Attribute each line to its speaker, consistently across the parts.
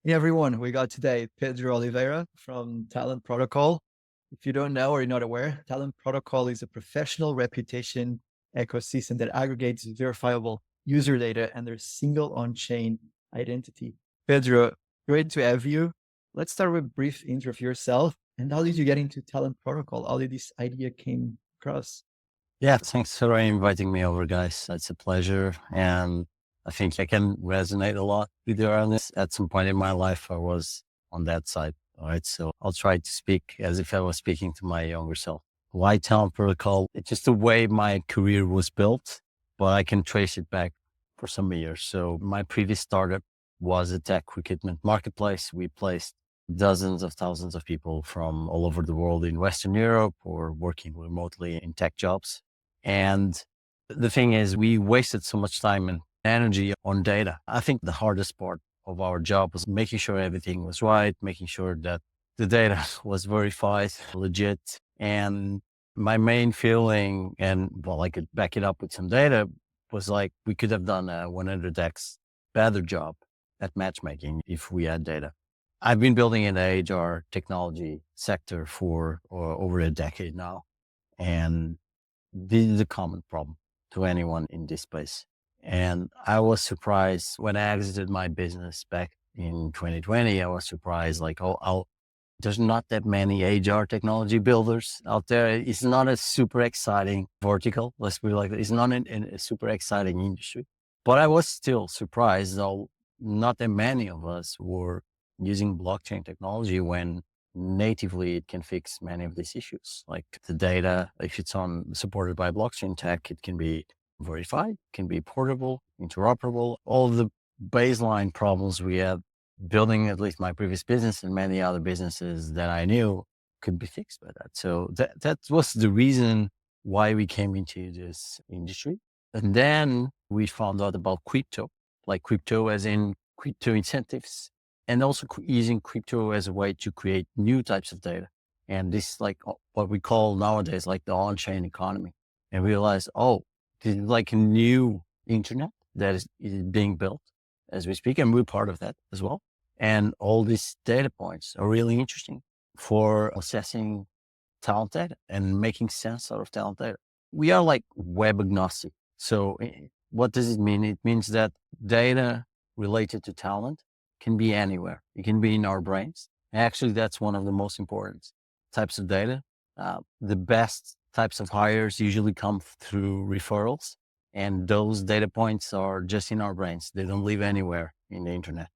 Speaker 1: Hey everyone, we got today Pedro Oliveira from Talent Protocol. If you don't know or you're not aware, Talent Protocol is a professional reputation ecosystem that aggregates verifiable user data and their single on-chain identity. Pedro, great to have you. Let's start with a brief intro of yourself and how did you get into Talent Protocol? How did this idea came across?
Speaker 2: Yeah, thanks for inviting me over, guys. It's a pleasure. And I think I can resonate a lot with you on this. At some point in my life, I was on that side. All right. So I'll try to speak as if I was speaking to my younger self. Why talent protocol? It's just the way my career was built, but I can trace it back for some years. So my previous startup was a tech recruitment marketplace. We placed dozens of thousands of people from all over the world in Western Europe or working remotely in tech jobs. And the thing is, we wasted so much time and energy on data. I think the hardest part of our job was making sure everything was right, making sure that the data was verified, legit. And my main feeling, and well, I could back it up with some data, was like we could have done a 100x better job at matchmaking if we had data. I've been building in the HR technology sector for over a decade now. And this is a common problem to anyone in this space. And I was surprised when I exited my business back in 2020. I was surprised, like, there's not that many HR technology builders out there. It's not a super exciting vertical. Let's be like that. It's not a super exciting industry. But I was still surprised, though, not that many of us were using blockchain technology when natively it can fix many of these issues. Like the data, if it's on supported by blockchain tech, it can be verified, can be portable, interoperable. All of the baseline problems we had building at least my previous business and many other businesses that I knew could be fixed by that. So that was the reason why we came into this industry. And then we found out about crypto, like crypto as in crypto incentives, and also using crypto as a way to create new types of data. And this is like what we call nowadays like the on-chain economy. And realize, oh, this is like a new internet that is being built as we speak, and we're part of that as well. And all these data points are really interesting for assessing talent data and making sense out of talent data. We are like web agnostic. So what does it mean? It means that data related to talent can be anywhere. It can be in our brains. Actually, that's one of the most important types of data. The best types of hires usually come through referrals, and those data points are just in our brains. They don't live anywhere in the internet.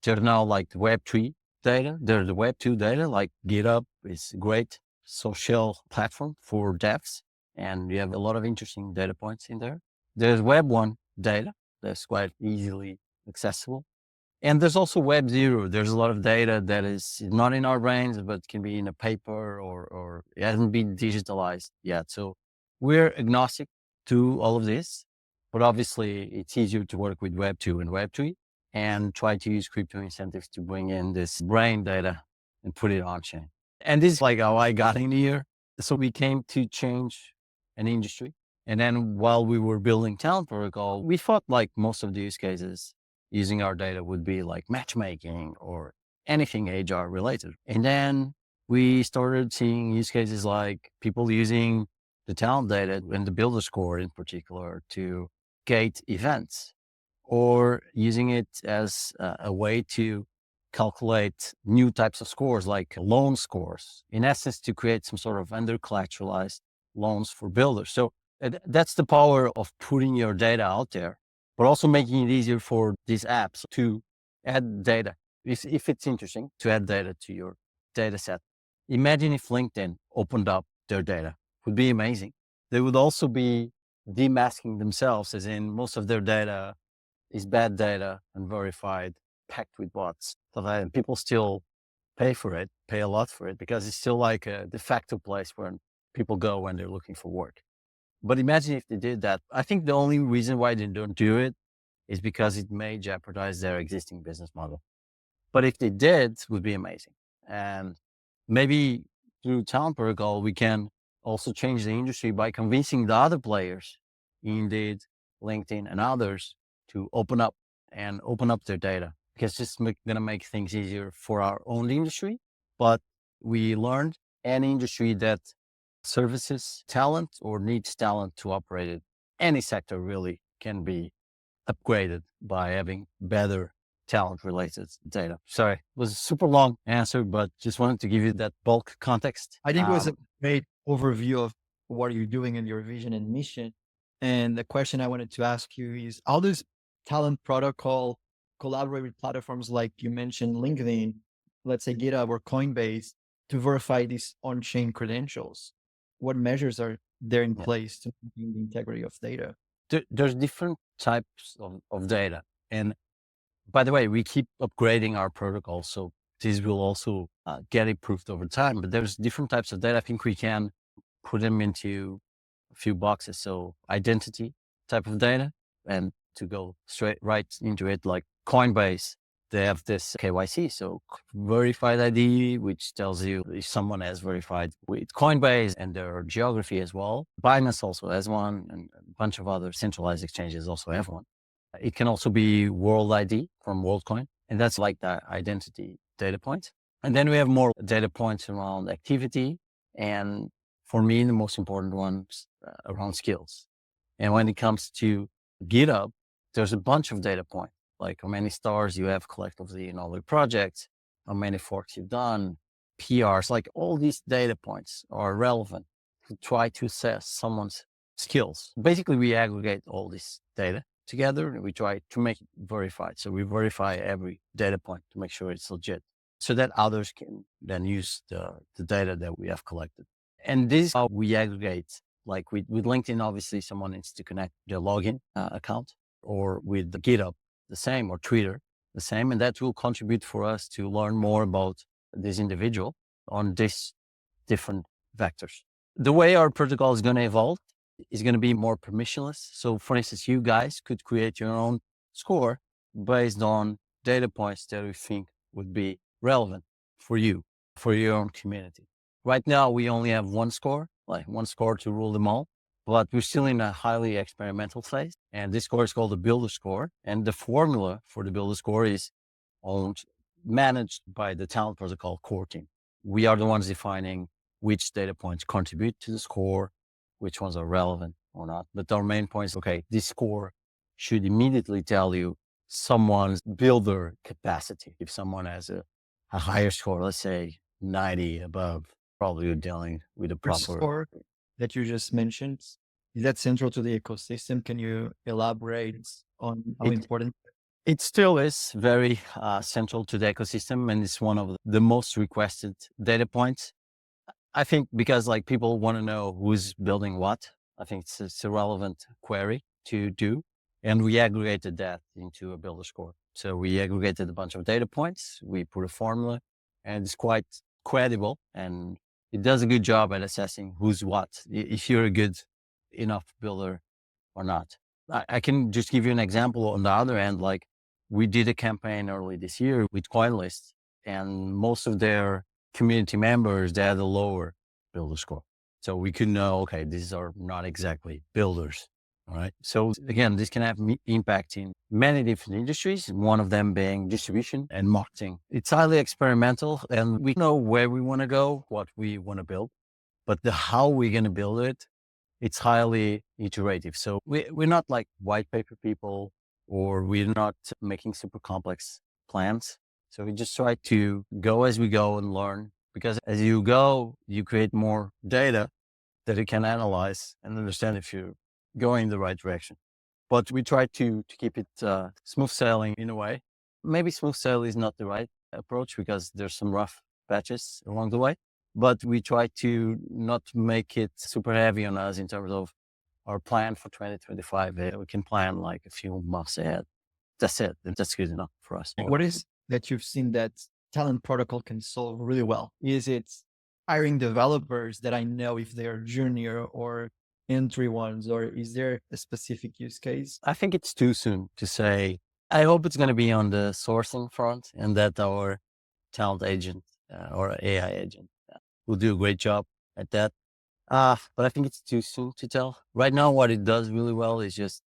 Speaker 2: They're now like the Web3 data. They're the Web2 data, like GitHub is a great social platform for devs. And you have a lot of interesting data points in there. There's Web1 data that's quite easily accessible. And there's also Web0. There's a lot of data that is not in our brains, but can be in a paper or it hasn't been digitalized yet. So we're agnostic to all of this, but obviously it's easier to work with Web2 and Web3 and try to use crypto incentives to bring in this brain data and put it on chain. And this is like how I got in here. So we came to change an industry. And then while we were building Talent Protocol, we thought like most of the use cases using our data would be like matchmaking or anything HR related. And then we started seeing use cases like people using the talent data and the builder score in particular to gate events or using it as a way to calculate new types of scores like loan scores, in essence, to create some sort of under collateralized loans for builders. So that's the power of putting your data out there, but also making it easier for these apps to add data. If it's interesting to add data to your data set. Imagine if LinkedIn opened up their data, it would be amazing. They would also be demasking themselves, as in most of their data is bad data and verified, packed with bots. So that people still pay for it, pay a lot for it, because it's still like a de facto place where people go when they're looking for work. But imagine if they did that. I think the only reason why they don't do it is because it may jeopardize their existing business model. But if they did, it would be amazing. And maybe through Talent Protocol, we can also change the industry by convincing the other players, Indeed, LinkedIn, and others, to open up their data because it's just gonna make things easier for our own industry. But we learned any industry that services talent or needs talent to operate it, any sector really can be upgraded by having better talent related data. Sorry, it was a super long answer, but just wanted to give you that bulk context.
Speaker 1: I think it was a great overview of what you're doing and your vision and mission. And the question I wanted to ask you is how does talent protocol collaborate with platforms like you mentioned, LinkedIn, let's say GitHub or Coinbase to verify these on-chain credentials? What measures are there in
Speaker 2: Yeah.
Speaker 1: place to maintain the integrity of data?
Speaker 2: There's different types of data. And by the way, we keep upgrading our protocol. So this will also get improved over time. But there's different types of data. I think we can put them into a few boxes. So identity type of data, and to go straight right into it, like Coinbase, they have this KYC, so verified ID, which tells you if someone has verified with Coinbase and their geography as well. Binance also has one, and a bunch of other centralized exchanges also have one. It can also be World ID from WorldCoin, and that's like the identity data point. And then we have more data points around activity, and for me, the most important ones around skills. And when it comes to GitHub, there's a bunch of data points, like how many stars you have collectively in all your projects, how many forks you've done, PRs, like all these data points are relevant to try to assess someone's skills. Basically, we aggregate all this data together and we try to make it verified. So we verify every data point to make sure it's legit so that others can then use the data that we have collected. And this is how we aggregate. Like with LinkedIn, obviously someone needs to connect their login account, or with the GitHub, the same, or Twitter, the same. And that will contribute for us to learn more about this individual on these different vectors. The way our protocol is going to evolve is going to be more permissionless. So for instance, you guys could create your own score based on data points that you think would be relevant for you, for your own community. Right now, we only have one score, like one score to rule them all, but we're still in a highly experimental phase. And this score is called the builder score. And the formula for the builder score is owned, managed by the talent protocol core team. We are the ones defining which data points contribute to the score, which ones are relevant or not. But our main point is, okay, this score should immediately tell you someone's builder capacity. If someone has a higher score, let's say 90 above, probably you're dealing with a
Speaker 1: First
Speaker 2: proper.
Speaker 1: score that you just mentioned, is that central to the ecosystem? Can you elaborate on how
Speaker 2: It,
Speaker 1: important?
Speaker 2: it still is very central to the ecosystem, and it's one of the most requested data points. I think because like people want to know who's building what. I think it's a relevant query to do. And we aggregated that into a builder score. So we aggregated a bunch of data points. We put a formula, and it's quite credible, and it does a good job at assessing who's what, if you're a good enough builder or not. I can just give you an example on the other end. Like we did a campaign early this year with CoinList, and most of their community members, they had a lower builder score. So we could know, okay, these are not exactly builders. All right. So again, this can have impact in many different industries, one of them being distribution and marketing. It's highly experimental, and we know where we want to go, what we want to build, but the how we're going to build it, it's highly iterative. So we're not like white paper people, or we're not making super complex plans. So we just try to go as we go and learn, because as you go, you create more data that you can analyze and understand if you're going in the right direction. But we try to keep it smooth sailing in a way. Maybe smooth sail is not the right approach, because there's some rough patches along the way. But we try to not make it super heavy on us in terms of our plan for 2025. We can plan like a few months ahead. That's it. And that's good enough for us.
Speaker 1: What is that you've seen that talent protocol can solve really well? Is it hiring developers that I know if they're junior or entry ones, or is there a specific use case?
Speaker 2: I think it's too soon to say. I hope it's going to be on the sourcing front, and that our talent agent or AI agent will do a great job at that. But I think it's too soon to tell. Right now, what it does really well is just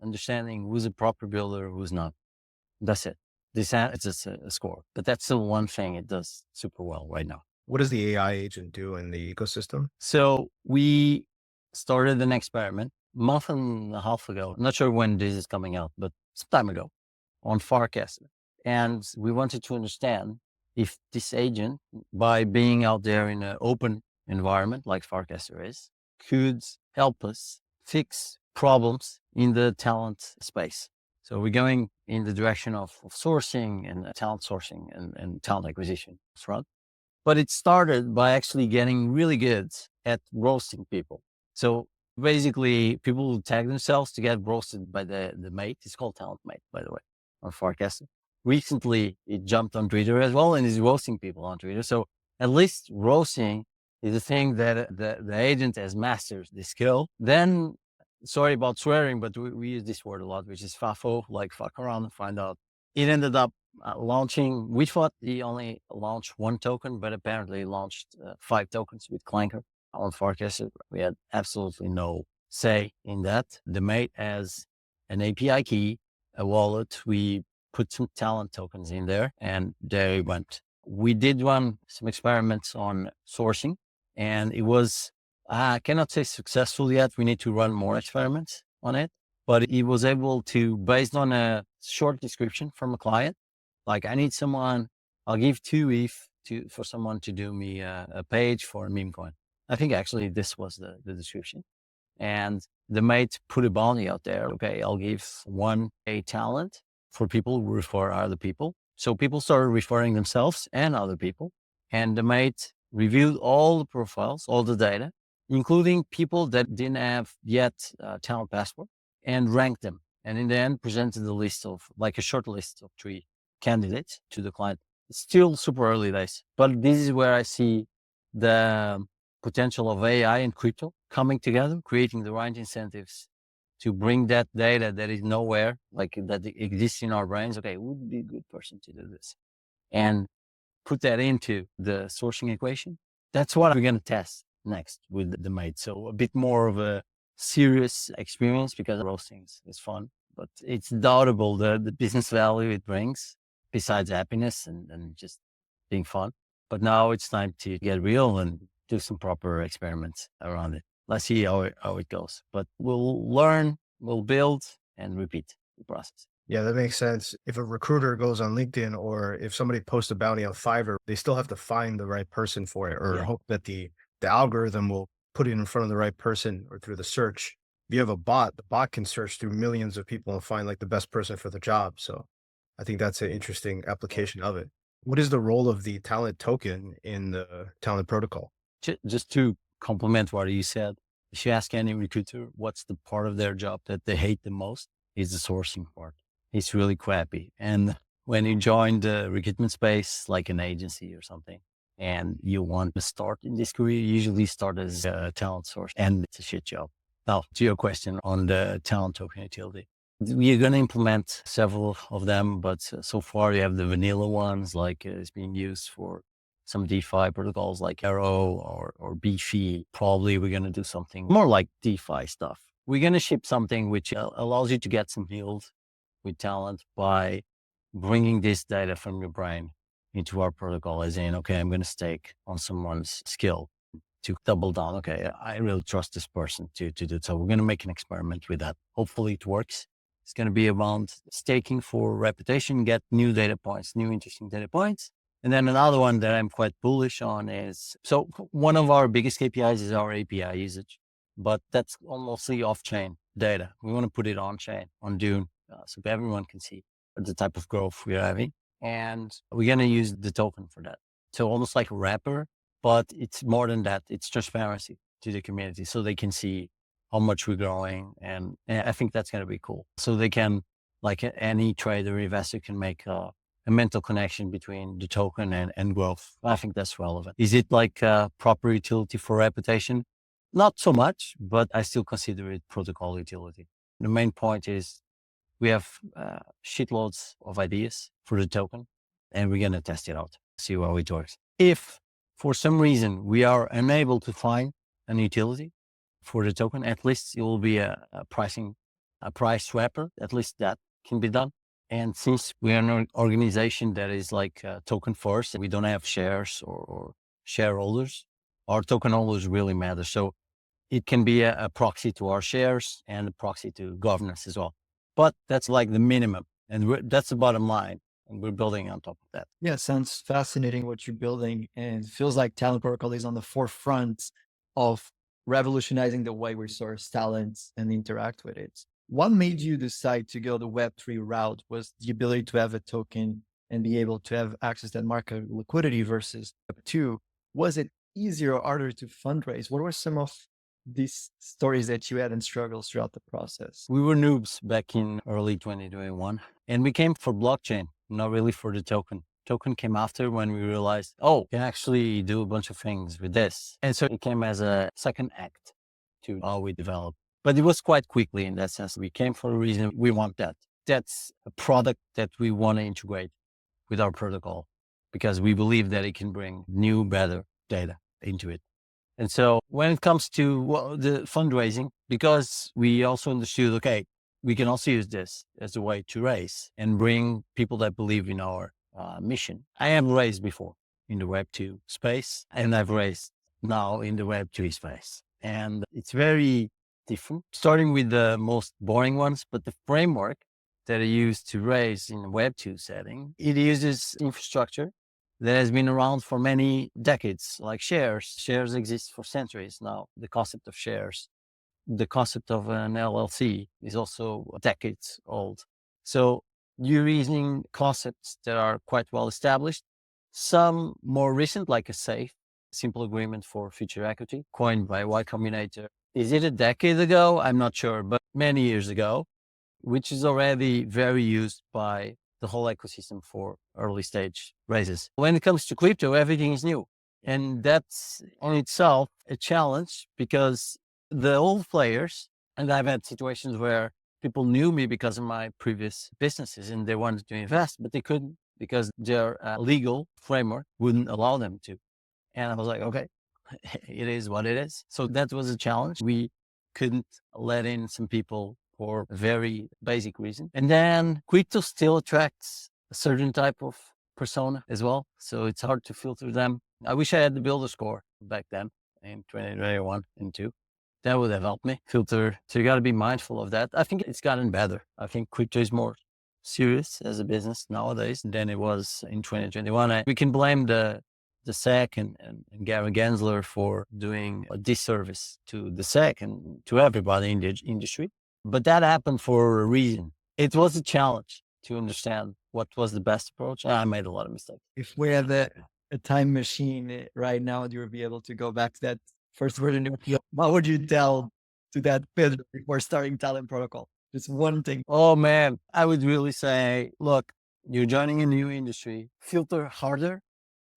Speaker 2: understanding who's a proper builder, who's not. That's it. It's just a score, but that's the one thing it does super well right now.
Speaker 3: What does the AI agent do in the ecosystem?
Speaker 2: So we started an experiment a month and a half ago. I'm not sure when this is coming out, but some time ago on Farcaster. And we wanted to understand if this agent, by being out there in an open environment like Farcaster is, could help us fix problems in the talent space. So we're going in the direction of sourcing and talent sourcing and talent acquisition, right? But it started by actually getting really good at roasting people. So basically, people will tag themselves to get roasted by the mate. It's called Talent Mate, by the way, on Farcaster. Recently, it jumped on Twitter as well and is roasting people on Twitter. So at least roasting is a thing that the agent has mastered the skill. Then, sorry about swearing, but we use this word a lot, which is FAFO, like fuck around and find out. It ended up launching. We thought he only launched one token, but apparently he launched 5 tokens with Clanker on Farcaster. We had absolutely no say in that. The mate has an API key, a wallet. We put some talent tokens in there, and there it went. We did run some experiments on sourcing, and it was, I cannot say successful yet. We need to run more experiments on it, but he was able to, based on a short description from a client, like I need someone, I'll give 2 ETH for someone to do me a page for a meme coin. I think actually this was the description. And the mate put a bounty out there. Okay, I'll give 1 a talent for people who refer other people. So people started referring themselves and other people. And the mate reviewed all the profiles, all the data, including people that didn't have yet talent passport, and ranked them. And in the end, presented a list of, like a short list of 3 candidates to the client. It's still super early days, but this is where I see the potential of AI and crypto coming together, creating the right incentives to bring that data that is nowhere, like that exists in our brains. Okay, who would be a good person to do this? And put that into the sourcing equation. That's what we're going to test next with the mate. So a bit more of a serious experience, because roasting is fun, but it's doubtable the business value it brings besides happiness and just being fun. But now it's time to get real and do some proper experiments around it. Let's see how it goes, but we'll learn, we'll build and repeat the process.
Speaker 3: Yeah, that makes sense. If a recruiter goes on LinkedIn or if somebody posts a bounty on Fiverr, they still have to find the right person for it, or
Speaker 2: Yeah.
Speaker 3: hope that the algorithm will put it in front of the right person or through the search. If you have a bot, the bot can search through millions of people and find like the best person for the job. So I think that's an interesting application of it. What is the role of the talent token in the talent protocol?
Speaker 2: Just to complement what you said, if you ask any recruiter what's the part of their job that they hate the most, is the sourcing part. It's really crappy. And when you join the recruitment space, like an agency or something, and you want to start in this career, you usually start as a talent source, and it's a shit job. Now, to your question on the talent token utility, we're going to implement several of them, but so far you have the vanilla ones, like it's being used for some DeFi protocols like Arrow or Beefy. Probably we're going to do something more like DeFi stuff. We're going to ship something which allows you to get some yield with talent by bringing this data from your brain into our protocol, as in, okay, I'm going to stake on someone's skill to double down. Okay, I really trust this person to do it. So we're going to make an experiment with that. Hopefully it works. It's going to be around staking for reputation, get new data points, new interesting data points. And then another one that I'm quite bullish on is, so one of our biggest KPIs is our API usage, but that's mostly off-chain data. We want to put it on-chain, on Dune, so everyone can see the type of growth we're having. And we're going to use the token for that. So almost like a wrapper, but it's more than that. It's transparency to the community so they can see how much we're growing. And I think that's going to be cool. So they can, like any trader, investor can make a mental connection between the token and growth. I think that's relevant. Is it like a proper utility for reputation? Not so much, but I still consider it protocol utility. The main point is we have shitloads of ideas for the token, and we're going to test it out, see how it works. If for some reason we are unable to find an utility for the token, at least it will be a price swapper. At least that can be done. And since we are an organization that is like token first, and we don't have shares or shareholders, our token holders really matter. So it can be a proxy to our shares and a proxy to governance as well. But that's like the minimum, and that's the bottom line, and we're building on top of that.
Speaker 1: Yeah, sounds fascinating what you're building, and it feels like Talent Protocol is on the forefront of revolutionizing the way we source talents and interact with it. What made you decide to go the Web3 route? Was the ability to have a token and be able to have access to that market liquidity versus Web2? Was it easier or harder to fundraise? What were some of these stories that you had and struggles throughout the process?
Speaker 2: We were noobs back in early 2021, and we came for blockchain, not really for the token. Token came after when we realized, oh, we can actually do a bunch of things with this. And so it came as a second act to how we developed. But it was quite quickly in that sense. We came for a reason. We want that. That's a product that we want to integrate with our protocol because we believe that it can bring new, better data into it. And so when it comes to the fundraising, because we also understood, okay, we can also use this as a way to raise and bring people that believe in our mission. I have raised before in the Web2 space, and I've raised now in the Web3 space. And it's very different, starting with the most boring ones, but the framework that I use to raise in the Web2 setting, it uses infrastructure that has been around for many decades, like shares. Shares exist for centuries now. The concept of shares, the concept of an LLC is also decades old. So you're using concepts that are quite well established. Some more recent, like a SAFE, simple agreement for future equity, coined by Y Combinator. Is it a decade ago? I'm not sure, but many years ago, which is already very used by the whole ecosystem for early stage raises. When it comes to crypto, everything is new. And that's on itself a challenge because the old players, and I've had situations where people knew me because of my previous businesses and they wanted to invest, but they couldn't because their legal framework wouldn't allow them to. And I was like, okay, it is what it is. So that was a challenge. We couldn't let in some people for a very basic reason. And then crypto still attracts a certain type of persona as well. So it's hard to filter them. I wish I had the builder score back then in 2021 and 2. That would have helped me filter. So you got to be mindful of that. I think it's gotten better. I think crypto is more serious as a business nowadays than it was in 2021. We can blame the SEC and Gary Gensler for doing a disservice to the SEC and to everybody in the industry. But that happened for a reason. It was a challenge to understand what was the best approach. I made a lot of mistakes.
Speaker 1: If we had a time machine right now, you would be able to go back to that first version. What would you tell to that Pedro before starting Talent Protocol? Just one thing.
Speaker 2: Oh man, I would really say, look, you're joining a new industry, filter harder,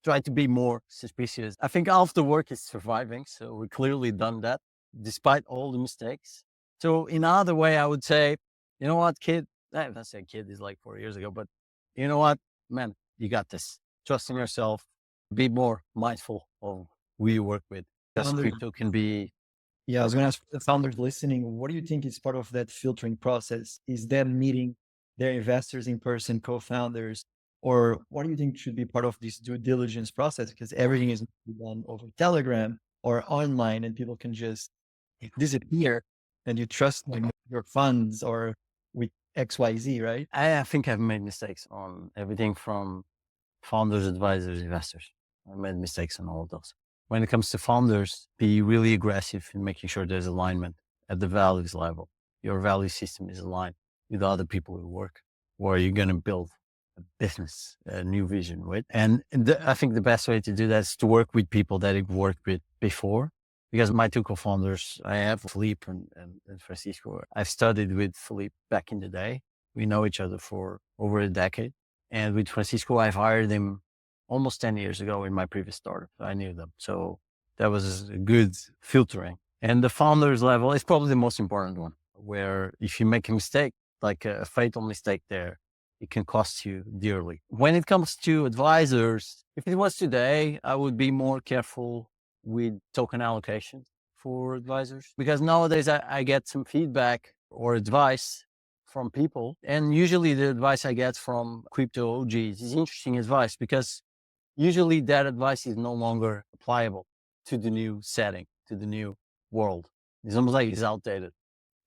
Speaker 2: try to be more suspicious. I think half the work is surviving. So we've clearly done that despite all the mistakes. So in other way, I would say, you know what, kid, I say kid is like 4 years ago, but you know what, man, you got this. Trust in yourself. Be more mindful of who you work with. Because
Speaker 1: Founders,
Speaker 2: crypto can be.
Speaker 1: yeah, I was going to ask the founders listening, what do you think is part of that filtering process? Is them meeting their investors in person, co-founders, or what do you think should be part of this due diligence process? Because everything is done over Telegram or online and people can just disappear and you trust your funds or with XYZ, right?
Speaker 2: I think I've made mistakes on everything from founders, advisors, investors. I made mistakes on all of those. When it comes to founders, be really aggressive in making sure there's alignment at the values level. Your value system is aligned with other people who work, or you're going to build a business, a new vision with. And I think the best way to do that is to work with people that you've worked with before. Because my two co-founders, I have Felipe and Francisco. I've studied with Felipe back in the day. We know each other for over a decade. And with Francisco, I've hired him almost 10 years ago in my previous startup. I knew them. So that was a good filtering. And the founders level is probably the most important one, where if you make a mistake, like a fatal mistake there, it can cost you dearly. When it comes to advisors, if it was today, I would be more careful with token allocation for advisors, because nowadays I get some feedback or advice from people. And usually the advice I get from crypto OGs is interesting advice because usually that advice is no longer applicable to the new setting, to the new world. It's almost like it's outdated,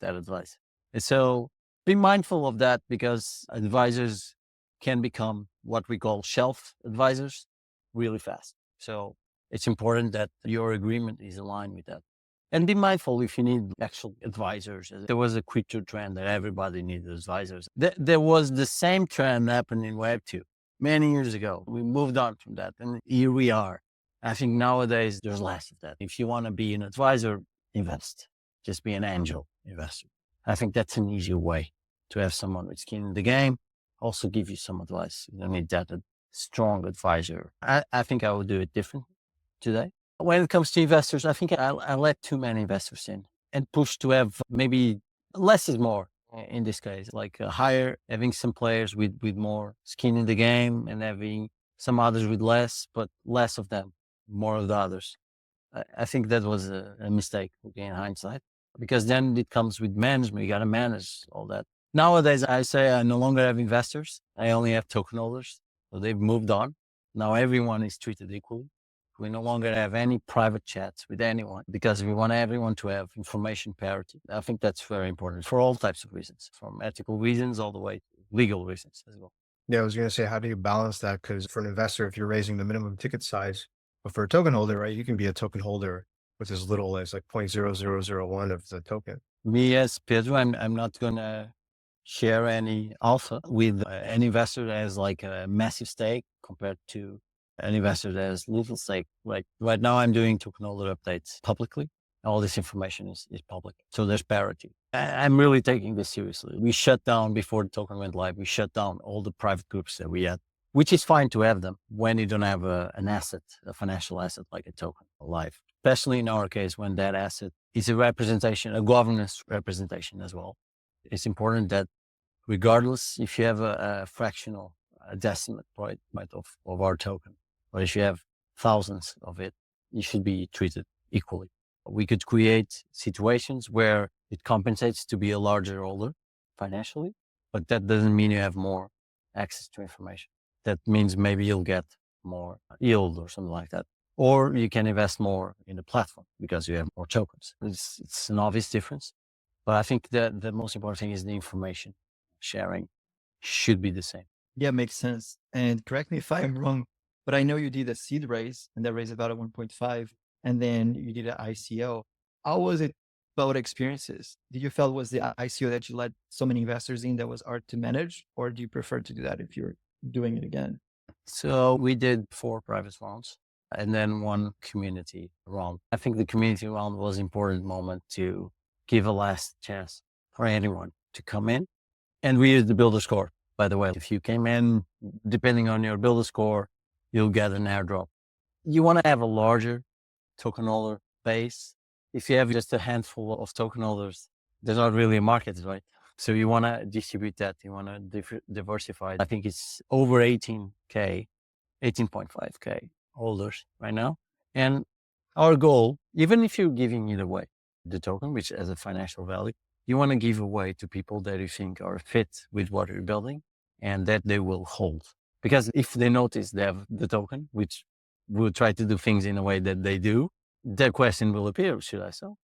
Speaker 2: that advice. And so be mindful of that because advisors can become what we call shelf advisors really fast. So it's important that your agreement is aligned with that. And be mindful if you need actual advisors. There was a crypto trend that everybody needed advisors. There was the same trend happening in Web2 many years ago. We moved on from that and here we are. I think nowadays there's less of that. If you want to be an advisor, invest. Just be an angel investor. I think that's an easier way to have someone with skin in the game, also give you some advice. You don't need that strong advisor. I think I would do it different today. When it comes to investors, I think I let too many investors in and push to have maybe less is more in this case, like having some players with more skin in the game and having some others with less, but less of them, more of the others. I think that was a mistake in hindsight because then it comes with management. You got to manage all that. Nowadays, I say I no longer have investors. I only have token holders. So they've moved on. Now everyone is treated equally. We no longer have any private chats with anyone because we want everyone to have information parity. I think that's very important for all types of reasons, from ethical reasons all the way to legal reasons as well.
Speaker 3: Yeah, I was going to say, how do you balance that? Because for an investor, if you're raising the minimum ticket size, but for a token holder, right, you can be a token holder with as little as like 0.0001 of the token.
Speaker 2: Me as Pedro, I'm not going to share any alpha with an investor that has like a massive stake compared to an investor that has little stake. Like right now I'm doing token holder updates publicly. All this information is public. So there's parity. I'm really taking this seriously. We shut down before the token went live. We shut down all the private groups that we had, which is fine to have them when you don't have an asset, a financial asset like a token live, especially in our case, when that asset is a representation, a governance representation as well. It's important that regardless if you have a fractional, a decimate right of our token, or if you have thousands of it, you should be treated equally. We could create situations where it compensates to be a larger holder financially, but that doesn't mean you have more access to information. That means maybe you'll get more yield or something like that. Or you can invest more in the platform because you have more tokens. It's an obvious difference. But I think that the most important thing is the information sharing should be the same.
Speaker 1: Yeah, makes sense. And correct me if I'm wrong, but I know you did a seed raise and that raised about a 1.5, and then you did an ICO. How was it both experiences? Did you feel was the ICO that you let so many investors in that was hard to manage, or do you prefer to do that if you're doing it again?
Speaker 2: So we did 4 private rounds and then 1 community round. I think the community round was an important moment to give a last chance for anyone to come in. And we used the builder score, by the way. If you came in, depending on your builder score, you'll get an airdrop. You want to have a larger token holder base. If you have just a handful of token holders, there's not really a market, right? So you want to distribute that. You want to diversify. I think it's over 18K, 18.5K holders right now. And our goal, even if you're giving it away, the token, which has a financial value, you want to give away to people that you think are fit with what you're building and that they will hold. Because if they notice they have the token, which will try to do things in a way that they do, their question will appear, should I sell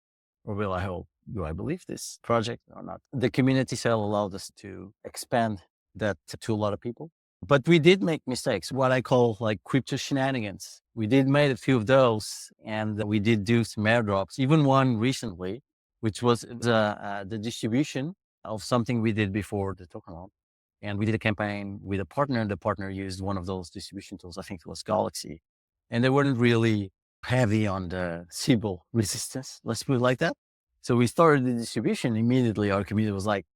Speaker 2: or will I hold? Do I believe this project or not? The community sale allowed us to expand that to a lot of people. But we did make mistakes, what I call like crypto shenanigans. We did make a few of those and we did do some airdrops, even one recently, which was the distribution of something we did before the token launch. And we did a campaign with a partner. The partner used one of those distribution tools. I think it was Galaxy. And they weren't really heavy on the Sybil resistance, let's put it like that. So we started the distribution. Immediately, our community was like,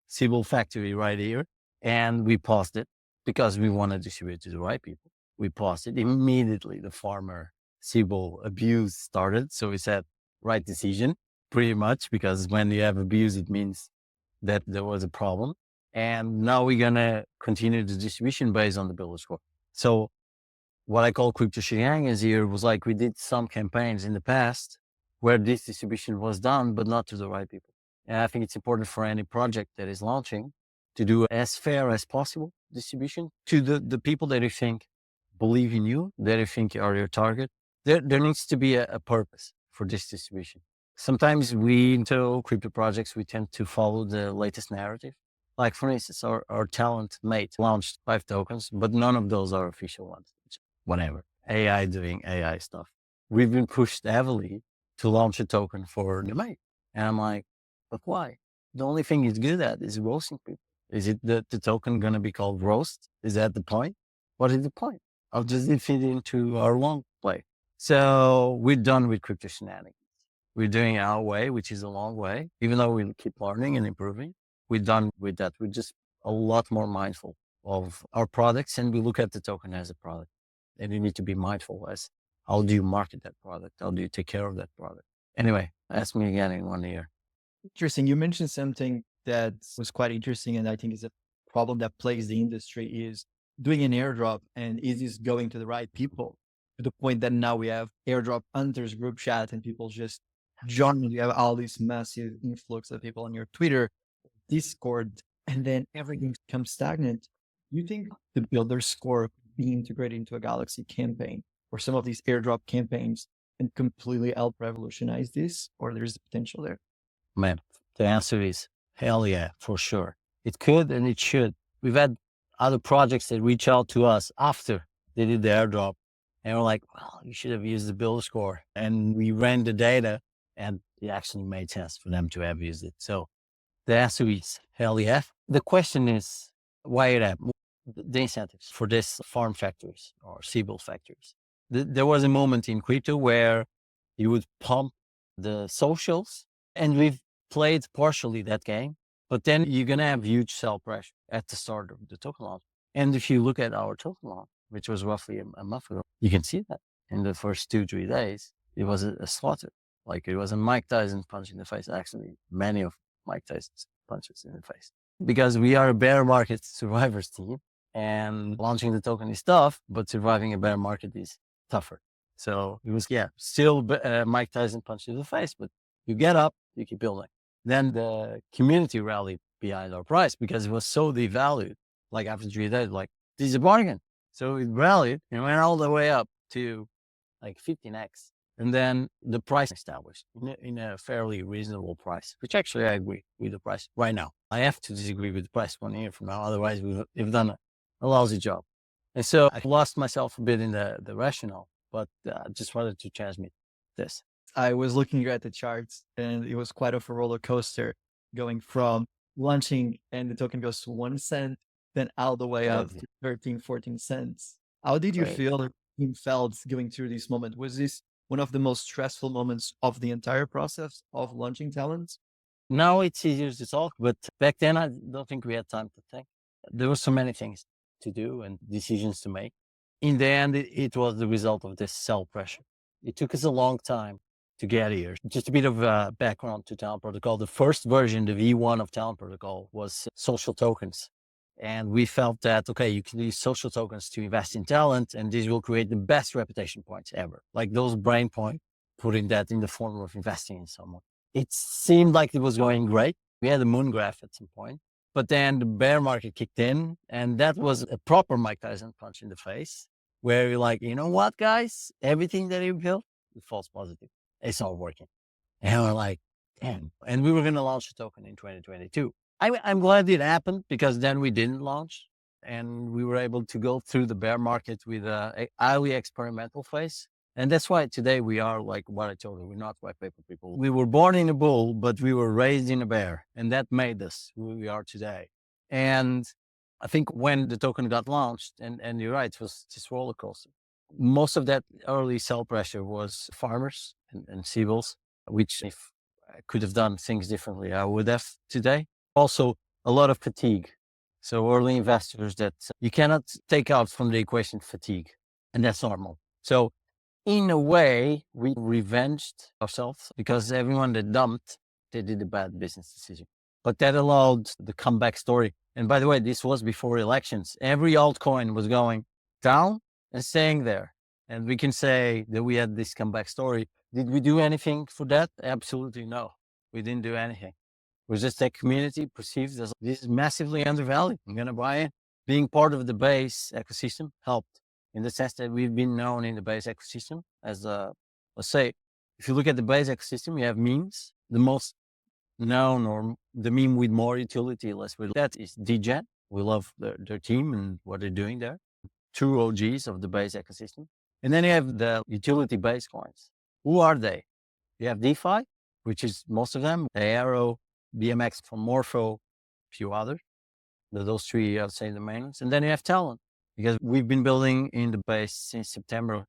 Speaker 2: Sybil factory right here. And we paused it because we want to distribute to the right people. We paused it. Immediately, the farmer Sybil abuse started. So we said, right decision, pretty much, because when you have abuse, it means that there was a problem. And now we're going to continue the distribution based on the builder score. So what I call crypto shenanigans here was like we did some campaigns in the past where this distribution was done, but not to the right people. And I think it's important for any project that is launching to do as fair as possible distribution to the people that you think believe in you, that you think are your target. There needs to be a purpose for this distribution. Sometimes we, into crypto projects, we tend to follow the latest narrative. Like for instance, our talent mate launched 5 tokens, but none of those are official ones. Whatever. AI doing AI stuff. We've been pushed heavily to launch a token for the mate. And I'm like, but why? The only thing he's good at is roasting people. Is it the token going to be called roast? Is that the point? What is the point? How does it fit into our long play? So we're done with crypto shenanigans. We're doing it our way, which is a long way. Even though we keep learning and improving, we're done with that. We're just a lot more mindful of our products, and we look at the token as a product. And you need to be mindful as how do you market that product? How do you take care of that product? Anyway, ask me again in 1 year.
Speaker 1: Interesting. You mentioned something that was quite interesting, and I think is a problem that plagues the industry is doing an airdrop, and is this going to the right people? To the point that now we have airdrop hunters group chat and people just join. You have all this massive influx of people on your Twitter, Discord, and then everything becomes stagnant. You think the builder score could be integrated into a Galaxy campaign or some of these airdrop campaigns and completely help revolutionize this, or there's the potential there?
Speaker 2: Man, the answer is hell yeah, for sure. It could and it should. We've had other projects that reach out to us after they did the airdrop, and we're like, well, you should have used the builder score. And we ran the data, and it actually made sense for them to have used it. So the answer is hell yeah. The question is, why it happened? The incentives for this farm factories or Siebel factories. There was a moment in crypto where you would pump the socials, and we've played partially that game, but then you're going to have huge sell pressure at the start of the token launch. And if you look at our token launch, which was roughly a month ago, you can see that in the first 2-3 days, it was a slaughter. Like it was a Mike Tyson punch in the face. Actually, many of Mike Tyson's punches in the face, because we are a bear market survivors team, and launching the token is tough, but surviving a bear market is tougher. So it was, still Mike Tyson punch in the face, but you get up, you keep building. Then the community rallied behind our price because it was so devalued. Like after 3 days, like, this is a bargain. So it rallied and went all the way up to like 15x. And then the price established in a fairly reasonable price, which actually I agree with the price right now. I have to disagree with the price 1 year from now. Otherwise, we've done a lousy job. And so I lost myself a bit in the rationale, but I just wanted to transmit this.
Speaker 1: I was looking at the charts, and it was quite of a roller coaster going from launching and the token goes to 1 cent, then all the way up to 13, 14 cents. How did you feel you felt going through this moment? Was this one of the most stressful moments of the entire process of launching talents?
Speaker 2: Now it's easier to talk, but back then I don't think we had time to think. There were so many things to do and decisions to make. In the end, it was the result of this sell pressure. It took us a long time to get here. Just a bit of background to Talent Protocol. The first version, the V1 of Talent Protocol, was social tokens. And we felt that, okay, you can use social tokens to invest in talent, and this will create the best reputation points ever. Like those brain points, putting that in the form of investing in someone. It seemed like it was going great. We had a moon graph at some point, but then the bear market kicked in, and that was a proper Mike Tyson punch in the face, where you're like, you know what, guys, everything that you built is false positive. It's not working. And we're like, damn. And we were going to launch a token in 2022. I'm glad it happened, because then we didn't launch, and we were able to go through the bear market with a highly experimental phase. And that's why today we are like what I told you, we're not white paper people. We were born in a bull, but we were raised in a bear, and that made us who we are today. And I think when the token got launched, and you're right, it was this roller coaster. Most of that early sell pressure was farmers and Siebels, which if I could have done things differently, I would have today. Also, a lot of fatigue. So early investors that you cannot take out from the equation fatigue, and that's normal. So in a way, we revenged ourselves, because everyone that dumped, they did a bad business decision. But that allowed the comeback story. And by the way, this was before elections. Every altcoin was going down and staying there. And we can say that we had this comeback story. Did we do anything for that? Absolutely no. We didn't do anything. was just that community perceived as this is massively undervalued. I'm going to buy it. Being part of the base ecosystem helped in the sense that we've been known in the base ecosystem as let's say, if you look at the base ecosystem, you have memes. The most known or the meme with more utility, let's put that is DGen. We love their team and what they're doing there. True OGs of the base ecosystem. And then you have the utility based coins. Who are they? You have DeFi, which is most of them, Aero, BMX from Morpho, a few others. Those three, I'd say, the main ones. And then you have Talent, because we've been building in the base since September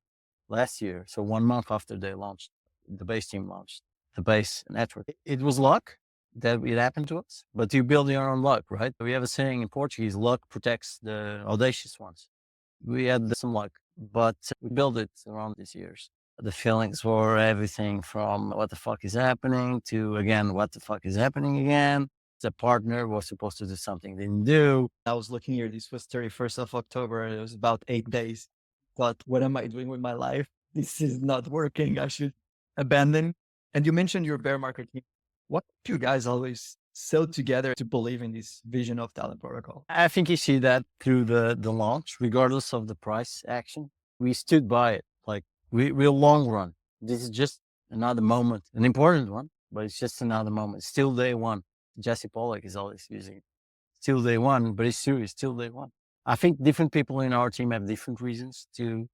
Speaker 2: last year. So 1 month after they launched, the base team launched the base network. It was luck that it happened to us, but you build your own luck, right? We have a saying in Portuguese, luck protects the audacious ones. We had some luck, but we built it around these years. The feelings were everything from what the fuck is happening to, again, what the fuck is happening again. The partner was supposed to do something, didn't do.
Speaker 1: I was looking here, this was 31st of October, and it was about 8 days. Thought, what am I doing with my life? This is not working. I should abandon. And you mentioned your bear market team. What do you guys always sell together to believe in this vision of Talent Protocol?
Speaker 2: I think you see that through the launch, regardless of the price action. We stood by it. Like we're long run. This is just another moment, an important one, but it's just another moment. Still day one. Jesse Pollock is always using it. Still day one, but it's serious, still day one. I think different people in our team have different reasons to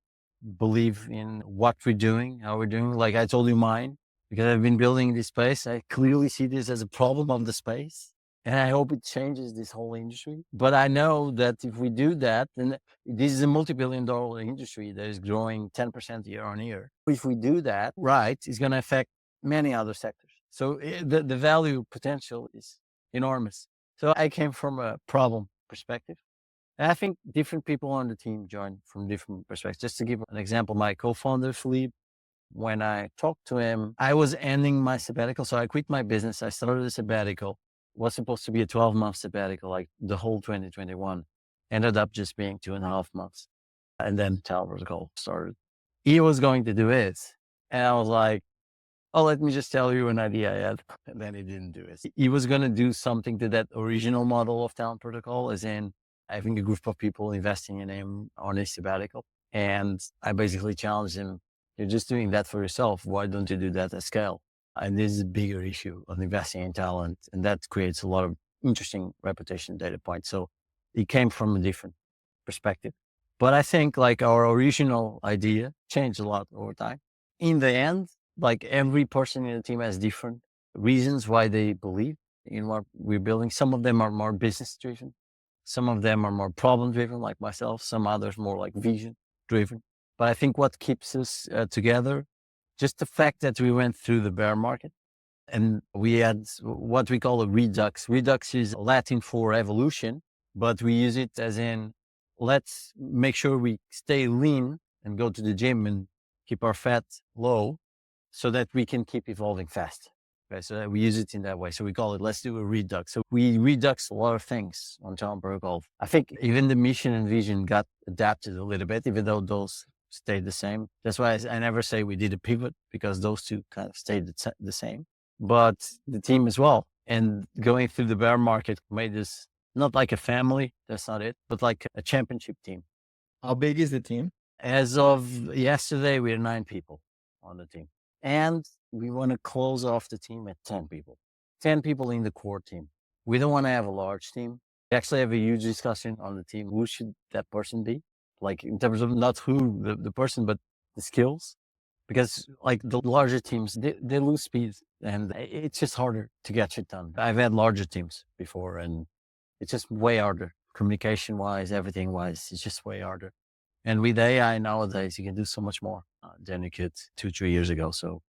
Speaker 2: believe in what we're doing, how we're doing. Like I told you mine, because I've been building this space. I clearly see this as a problem of the space. And I hope it changes this whole industry. But I know that if we do that, then this is a multi-billion-dollar industry that is growing 10% year on year. If we do that right, it's going to affect many other sectors. So the value potential is enormous. So I came from a problem perspective. And I think different people on the team joined from different perspectives. Just to give an example, my co-founder, Philippe, when I talked to him, I was ending my sabbatical. So I quit my business. I started a sabbatical. Was supposed to be a 12-month sabbatical, like the whole 2021. Ended up just being 2.5 months. And then Talent Protocol started. He was going to do it. And I was like, oh, let me just tell you an idea I had. And then he didn't do it. He was going to do something to that original model of Talent Protocol, as in having a group of people investing in him on his sabbatical. And I basically challenged him, you're just doing that for yourself. Why don't you do that at scale? And this is a bigger issue of investing in talent. And that creates a lot of interesting reputation data points. So it came from a different perspective. But I think like our original idea changed a lot over time. In the end, like every person in the team has different reasons why they believe in what we're building. Some of them are more business driven. Some of them are more problem driven, like myself. Some others more like vision driven. But I think what keeps us together, just the fact that we went through the bear market and we had what we call a redux. Redux is Latin for evolution, but we use it as in, let's make sure we stay lean and go to the gym and keep our fat low so that we can keep evolving fast. Okay, so we use it in that way. So we call it, let's do a redux. So we redux a lot of things on Talent Protocol. I think even the mission and vision got adapted a little bit, even though those stayed the same. That's why I never say we did a pivot, because those two kind of stayed the same. But the team as well. And going through the bear market made us not like a family, that's not it, but like a championship team.
Speaker 1: How big is the team?
Speaker 2: As of yesterday, we are 9 people on the team. And we want to close off the team at 10 people. 10 people in the core team. We don't want to have a large team. We actually have a huge discussion on the team. Who should that person be? Like in terms of not who the person, but the skills. Because like the larger teams, they lose speed and it's just harder to get shit done. I've had larger teams before and it's just way harder. Communication wise, everything wise, it's just way harder. And with AI nowadays, you can do so much more than you could 2-3 years ago. So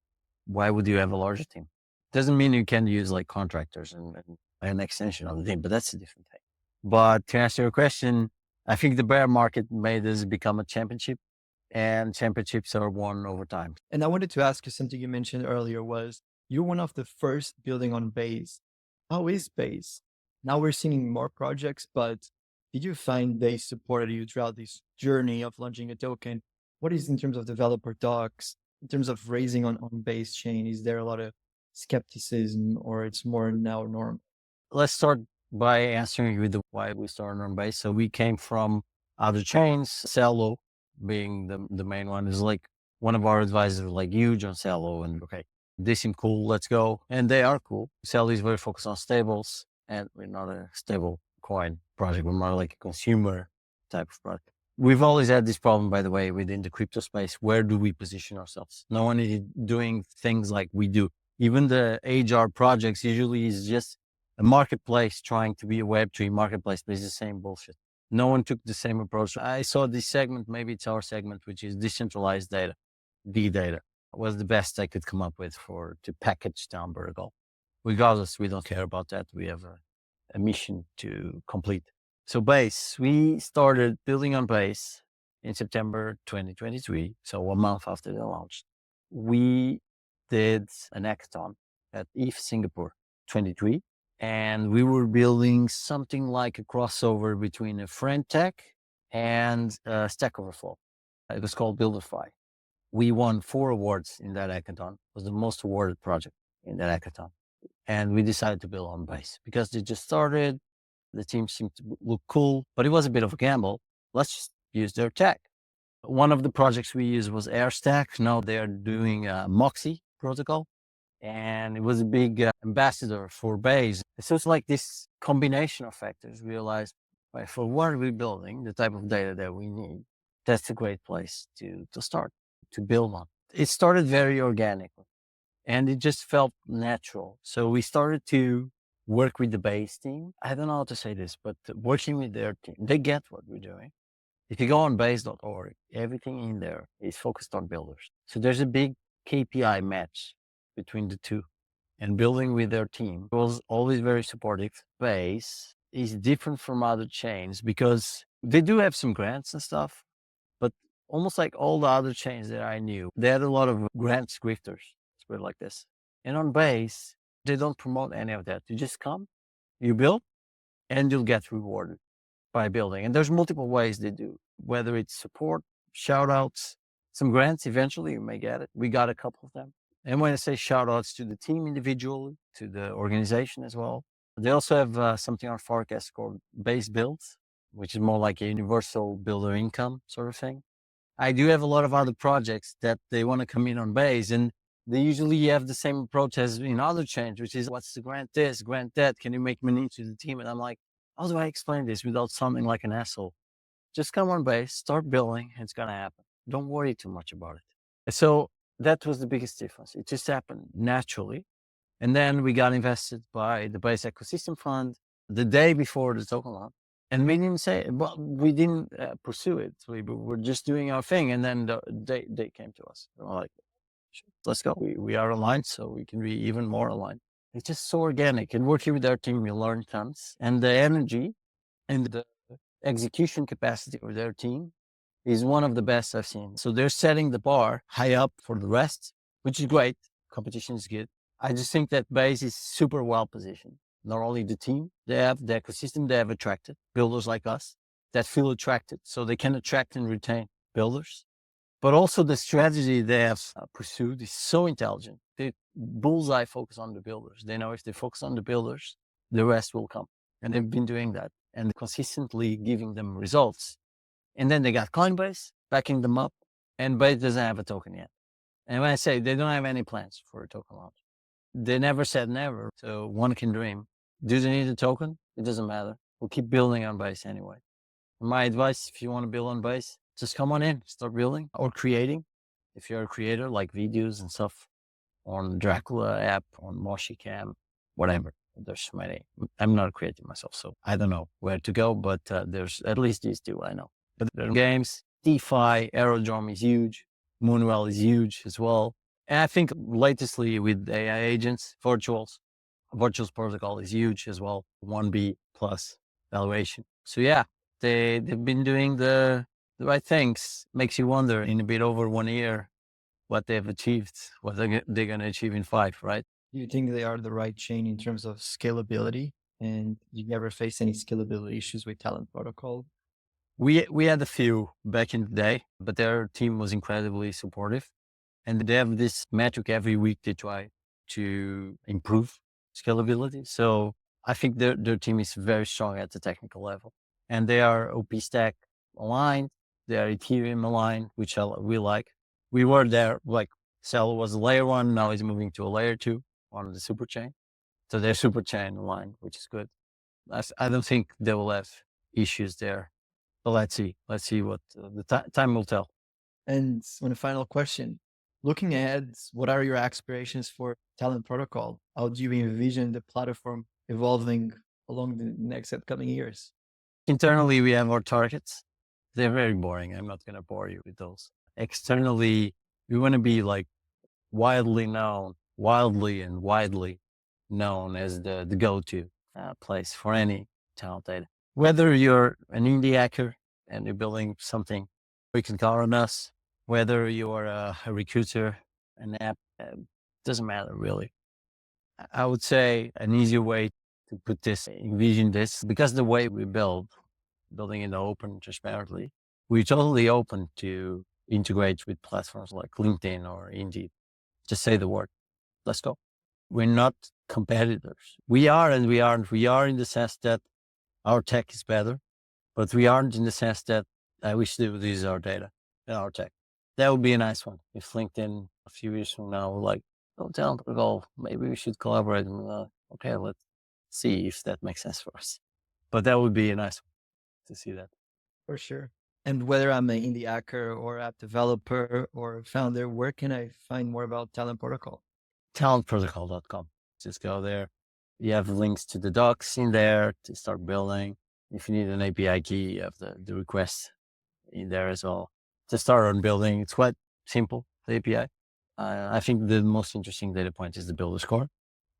Speaker 2: why would you have a larger team? Doesn't mean you can use like contractors and an extension of the team, but that's a different thing. But to answer your question, I think the bear market made us become a championship, and championships are won over time.
Speaker 1: And I wanted to ask you something you mentioned earlier was you're one of the first building on Base. How is Base? Now we're seeing more projects, but did you find they supported you throughout this journey of launching a token? What is in terms of developer docs, in terms of raising on Base chain? Is there a lot of skepticism or it's more now norm?
Speaker 2: let's start by answering you the why we started on Base. So we came from other chains, Cello being the main one. Is like one of our advisors was like huge on Cello, and okay, they seem cool, let's go. And they are cool. Cello is very focused on stables, and we're not a stable coin project. We're more like a consumer type of product. We've always had this problem, by the way, within the crypto space. Where do we position ourselves? No one is doing things like we do. Even the HR projects usually is just a marketplace trying to be a Web3 marketplace, but it's the same bullshit. No one took the same approach. I saw this segment, maybe it's our segment, which is decentralized data, D data, was the best I could come up with to package down Burgle. Regardless, we don't care about that. We have a mission to complete. So Base, we started building on Base in September 2023. So 1 month after the launch, we did an hackathon at ETH Singapore 23. And we were building something like a crossover between a friend tech and Stack Overflow. It was called Builderfy. We won 4 awards in that hackathon. It was the most awarded project in that hackathon. And we decided to build on Base because they just started. The team seemed to look cool, but it was a bit of a gamble. Let's just use their tech. One of the projects we used was AirStack. Now they're doing Moxie protocol, and it was a big ambassador for Base. So it's like this combination of factors. Realized, right, for what are we building, the type of data that we need, that's a great place to start, to build on. It started very organically, and it just felt natural. So we started to work with the Base team. I don't know how to say this, but working with their team, they get what we're doing. If you go on base.org, everything in there is focused on builders. So there's a big KPI match between the two. And building with their team was always very supportive. Base is different from other chains because they do have some grants and stuff, but almost like all the other chains that I knew, they had a lot of grants grifters, let's put it like this. And on Base, they don't promote any of that. You just come, you build, and you'll get rewarded by building. And there's multiple ways they do, whether it's support, shout outs, some grants, eventually you may get it. We got a couple of them. And when I say shout outs to the team individually, to the organization as well, they also have something on Forecast called Base Builds, which is more like a universal builder income sort of thing. I do have a lot of other projects that they want to come in on Base, and they usually have the same approach as in other chains, which is what's the grant this, grant that, can you make money to the team? And I'm like, how do I explain this without sounding like an asshole? Just come on Base, start building, it's going to happen. Don't worry too much about it. So that was the biggest difference. It just happened naturally. And then we got invested by the Base Ecosystem Fund the day before the token launch. And we didn't say, well, we didn't pursue it. We were just doing our thing. And then they came to us. They were like, let's go. We are aligned, so we can be even more aligned. It's just so organic. And working with our team, we learn tons. And the energy and the execution capacity of their team is one of the best I've seen. So they're setting the bar high up for the rest, which is great. Competition is good. I just think that Base is super well positioned. Not only the team, they have the ecosystem, they have attracted builders like us that feel attracted, so they can attract and retain builders. But also the strategy they have pursued is so intelligent. They bullseye focus on the builders. They know if they focus on the builders, the rest will come. And they've been doing that and consistently giving them results. And then they got Coinbase backing them up, and Base doesn't have a token yet. And when I say they don't have any plans for a token launch, they never said never. So one can dream. Do they need a token? It doesn't matter. We'll keep building on Base anyway. My advice, if you want to build on Base, just come on in, start building or creating. If you're a creator, like videos and stuff on Dracula app, on MoshiCam, whatever. There's so many. I'm not a creator myself, so I don't know where to go, but there's at least these two I know. But there are games, DeFi, Aerodrome is huge. Moonwell is huge as well. And I think latestly with AI agents, Virtuals protocol is huge as well. 1B plus valuation. So yeah, they've been doing the right things. Makes you wonder in a bit over 1 year what they've achieved, what they're going to achieve in 5, right?
Speaker 1: Do you think they are the right chain in terms of scalability? And you never face any scalability issues with Talent Protocol?
Speaker 2: We had a few back in the day, but their team was incredibly supportive. And they have this metric every week they try to improve scalability. So I think their team is very strong at the technical level, and they are OP stack aligned. They are Ethereum aligned, which we like. We were there, like Cell was a layer 1, now he's moving to a layer 2 on the super chain. So they're super chain aligned, which is good. I don't think they will have issues there. But let's see what time will tell.
Speaker 1: And on a final question, looking ahead, what are your aspirations for Talent Protocol? How do you envision the platform evolving along the next upcoming years?
Speaker 2: Internally, we have our targets. They're very boring. I'm not going to bore you with those. Externally, we want to be like wildly and widely known as the go-to place for any talent data. Whether you're an indie hacker and you're building something, you can call on us. Whether you're a recruiter, an app, doesn't matter really. I would say an easier way to put this, envision this, because the way we building it open, transparently, we're totally open to integrate with platforms like LinkedIn or Indeed. Just say the word. Let's go. We're not competitors. We are and we aren't. We are in the sense that our tech is better, but we aren't in the sense that we should use our data and our tech. That would be a nice one. If LinkedIn a few years from now, like, oh, Talent Protocol, maybe we should collaborate. Okay, let's see if that makes sense for us. But that would be a nice one to see that.
Speaker 1: For sure. And whether I'm an indie hacker or app developer or founder, where can I find more about Talent Protocol?
Speaker 2: Talentprotocol.com. Just go there. You have links to the docs in there to start building. If you need an API key, you have the request in there as well. To start on building, it's quite simple, the API. I think the most interesting data point is the builder score,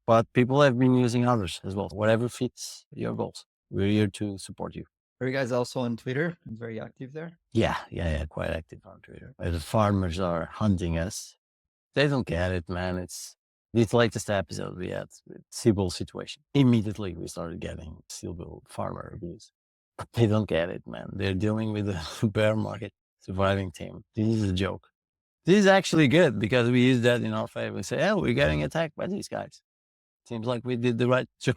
Speaker 2: but people have been using others as well. Whatever fits your goals, we're here to support you.
Speaker 1: Are you guys also on Twitter? I'm very active there.
Speaker 2: Yeah, quite active on Twitter. The farmers are hunting us. They don't get it, man. It's this latest episode we had with Sibyl situation. Immediately we started getting Sibyl farmer reviews. But they don't get it, man. They're dealing with a bear market surviving team. This is a joke. This is actually good because we use that in our favor. We say, oh, we're getting attacked by these guys. Seems like we did the right choice.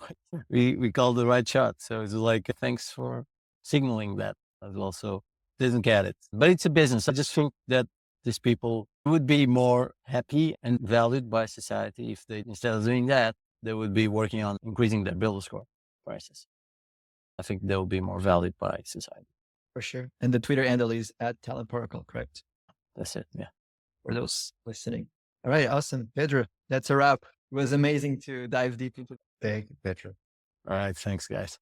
Speaker 2: We called the right shot. So it's like, thanks for signaling that as well. So doesn't get it. But it's a business. I just think that these people would be more happy and valued by society if they, instead of doing that, they would be working on increasing their builder score prices. I think they will be more valued by society.
Speaker 1: For sure. And the Twitter handle is @Talent Protocol, correct?
Speaker 2: That's it. Yeah.
Speaker 1: For those listening. All right. Awesome. Pedro, that's a wrap. It was amazing to dive deep into.
Speaker 3: Thank you, Pedro.
Speaker 2: All right. Thanks, guys.